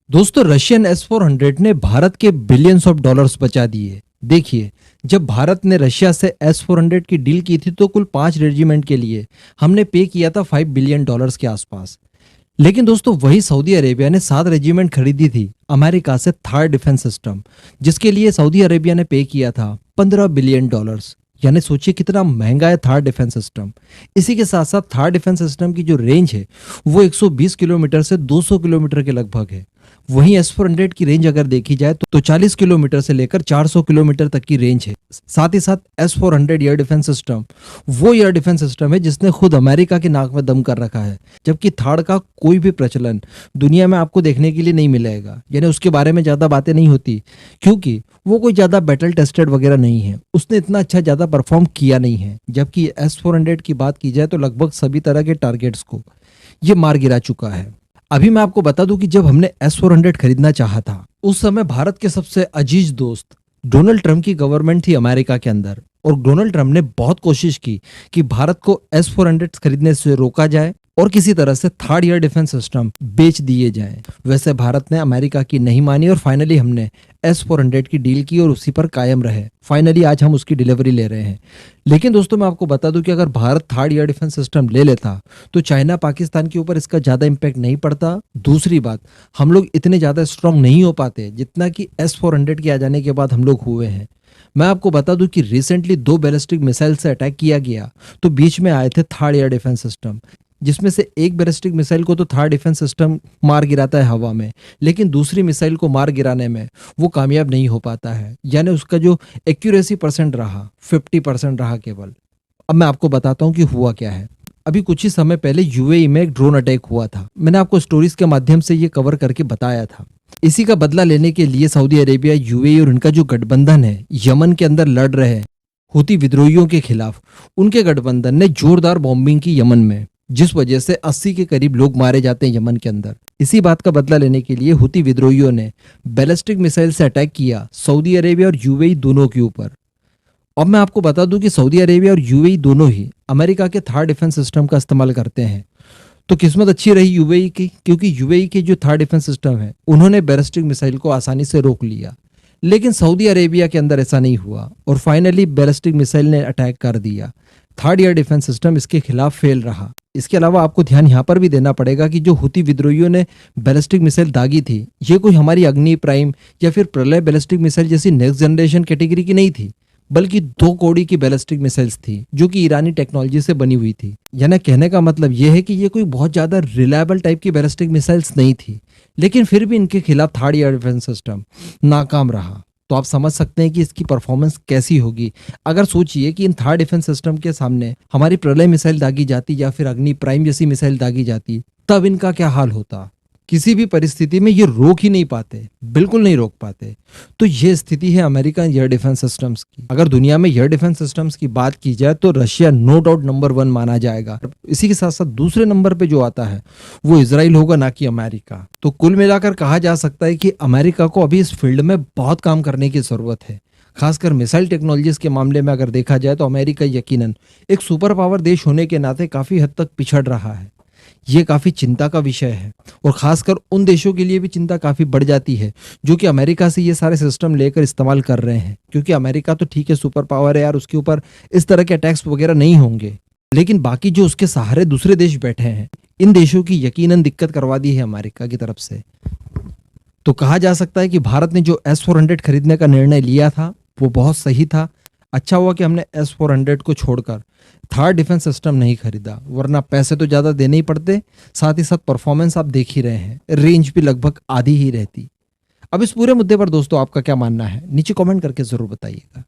दोस्तों Russian S-400 ने भारत के बिलियंस ऑफ डॉलर्स बचा दिए। देखिए, जब भारत ने रशिया से S-400 की डील की थी तो कुल 5 रेजिमेंट के लिए हमने पे किया था $5 बिलियन के आसपास। लेकिन दोस्तों वही सऊदी अरेबिया ने 7 रेजिमेंट खरीदी थी अमेरिका से थार डिफेंस सिस्टम, जिसके लिए सऊदी अरेबिया ने पे किया था $15 बिलियन। यानी सोचिए कितना महंगा है थार डिफेंस सिस्टम। इसी के साथ साथ थार डिफेंस सिस्टम की जो रेंज है वो 120 किलोमीटर से 200 किलोमीटर के लगभग है। वहीं S-400 की रेंज अगर देखी जाए तो 40 किलोमीटर से लेकर 400 किलोमीटर तक की रेंज है। साथ ही साथ S-400 एयर डिफेंस सिस्टम वो एयर डिफेंस सिस्टम है जिसने खुद अमेरिका की नाक में दम कर रखा है, जबकि थार का कोई भी प्रचलन दुनिया में आपको देखने के लिए नहीं मिलेगा। यानी उसके बारे में ज़्यादा बातें नहीं होती क्योंकि वो कोई ज़्यादा बैटल टेस्टेड वगैरह नहीं है, उसने इतना अच्छा ज़्यादा परफॉर्म किया नहीं है। जबकि S-400 की बात की जाए तो लगभग सभी तरह के टारगेट्स को ये मार गिरा चुका है। अभी मैं आपको बता दूं कि जब हमने S-400 खरीदना चाहा था उस समय भारत के सबसे अजीज दोस्त डोनाल्ड ट्रंप की गवर्नमेंट थी अमेरिका के अंदर, और डोनाल्ड ट्रंप ने बहुत कोशिश की कि भारत को S-400 खरीदने से रोका जाए और किसी तरह से थर्ड एयर डिफेंस सिस्टम बेच दिए जाएं। वैसे भारत ने अमेरिका की नहीं मानी और फाइनली हमने S-400 की डील की और उसी पर कायम रहे। फाइनली आज हम उसकी डिलीवरी ले रहे हैं। लेकिन दोस्तों मैं आपको बता दूं कि अगर Bharat third air defence system ले लेता तो चाइना पाकिस्तान के ऊपर इसका ज़्यादा इम्पैक्ट नहीं पड़ता। दूसरी बात, हम लोग इतने ज़्यादा स्ट्रांग नहीं हो पाते जितना कि S-400 के आ जाने के बाद हम लोग हुए हैं। मैं आपको बता दूं कि रिसेंटली 2 बैलिस्टिक मिसाइल से अटैक किया गया तो बीच में आए थे थर्ड एयर डिफेंस सिस्टम, जिसमें से एक बैलिस्टिक मिसाइल को तो थर्ड डिफेंस सिस्टम मार गिराता है हवा में, लेकिन दूसरी मिसाइल को मार गिराने में वो कामयाब नहीं हो पाता है। यानी उसका जो एक्यूरेसी परसेंट रहा 50% रहा केवल। अब मैं आपको बताता हूँ कि हुआ क्या है। अभी कुछ ही समय पहले यूएई में एक ड्रोन अटैक हुआ था। मैंने आपको स्टोरीज के माध्यम से ये कवर करके बताया था। इसी का बदला लेने के लिए सऊदी अरेबिया, यूएई और इनका जो गठबंधन है यमन के अंदर लड़ रहे हैं हुती विद्रोहियों के खिलाफ, उनके गठबंधन ने जोरदार बॉम्बिंग की यमन में, जिस वजह से 80 के करीब लोग मारे जाते हैं यमन के अंदर। इसी बात का बदला लेने के लिए हुती विद्रोहियों ने बैलिस्टिक मिसाइल से अटैक किया सऊदी अरेबिया और यूएई दोनों के ऊपर। अब मैं आपको बता दूं कि सऊदी अरेबिया और यूएई दोनों ही अमेरिका के थर्ड डिफेंस सिस्टम का इस्तेमाल करते हैं। तो किस्मत अच्छी रही यूएई की, क्योंकि यूएई के जो थर्ड डिफेंस सिस्टम है उन्होंने बैलिस्टिक मिसाइल को आसानी से रोक लिया। लेकिन सऊदी अरेबिया के अंदर ऐसा नहीं हुआ और फाइनली बैलिस्टिक मिसाइल ने अटैक कर दिया। थर्ड एयर डिफेंस सिस्टम इसके खिलाफ फेल रहा। इसके अलावा आपको ध्यान यहाँ पर भी देना पड़ेगा कि जो हुती विद्रोहियों ने बैलिस्टिक मिसाइल दागी थी ये कोई हमारी अग्नि प्राइम या फिर प्रलय बैलिस्टिक मिसाइल जैसी नेक्स्ट जनरेशन कैटेगरी की नहीं थी, बल्कि 2 कौड़ी की बैलिस्टिक मिसाइल्स थी जो कि ईरानी टेक्नोलॉजी से बनी हुई थी। यानी कहने का मतलब यह है कि ये कोई बहुत ज्यादा रिलायबल टाइप की बैलिस्टिक मिसाइल्स नहीं थी, लेकिन फिर भी इनके खिलाफ थर्ड एयर डिफेंस सिस्टम नाकाम रहा। तो आप समझ सकते हैं कि इसकी परफॉर्मेंस कैसी होगी। अगर सोचिए कि इन थर्ड डिफेंस सिस्टम के सामने हमारी प्रलय मिसाइल दागी जाती या फिर अग्नि प्राइम जैसी मिसाइल दागी जाती, तब इनका क्या हाल होता। किसी भी परिस्थिति में ये रोक ही नहीं पाते, बिल्कुल नहीं रोक पाते। तो ये स्थिति है अमेरिकन एयर डिफेंस सिस्टम्स की। अगर दुनिया में एयर डिफेंस सिस्टम्स की बात की जाए तो रशिया नो डाउट नंबर 1 माना जाएगा। इसी के साथ साथ दूसरे नंबर पे जो आता है वो इजराइल होगा, ना कि अमेरिका। तो कुल मिलाकर कहा जा सकता है कि अमेरिका को अभी इस फील्ड में बहुत काम करने की जरूरत है। खासकर मिसाइल टेक्नोलॉजीज के मामले में अगर देखा जाए तो अमेरिका यकीनन एक सुपर पावर देश होने के नाते काफी हद तक पिछड़ रहा है। ये काफी चिंता का विषय है और खासकर उन देशों के लिए भी चिंता काफी बढ़ जाती है जो कि अमेरिका से ये सारे सिस्टम लेकर इस्तेमाल कर रहे हैं। क्योंकि अमेरिका तो ठीक है सुपर पावर है यार, उसके ऊपर इस तरह के अटैक्स वगैरह नहीं होंगे, लेकिन बाकी जो उसके सहारे दूसरे देश बैठे हैं इन देशों की यकीनन दिक्कत करवा दी है अमेरिका की तरफ से। तो कहा जा सकता है कि भारत ने जो S-400 खरीदने का निर्णय लिया था वो बहुत सही था। अच्छा हुआ कि हमने S-400 को छोड़कर थर्ड डिफेंस सिस्टम नहीं खरीदा, वरना पैसे तो ज़्यादा देने ही पड़ते, साथ ही साथ परफॉर्मेंस आप देख ही रहे हैं, रेंज भी लगभग आधी ही रहती। अब इस पूरे मुद्दे पर दोस्तों आपका क्या मानना है नीचे कमेंट करके ज़रूर बताइएगा।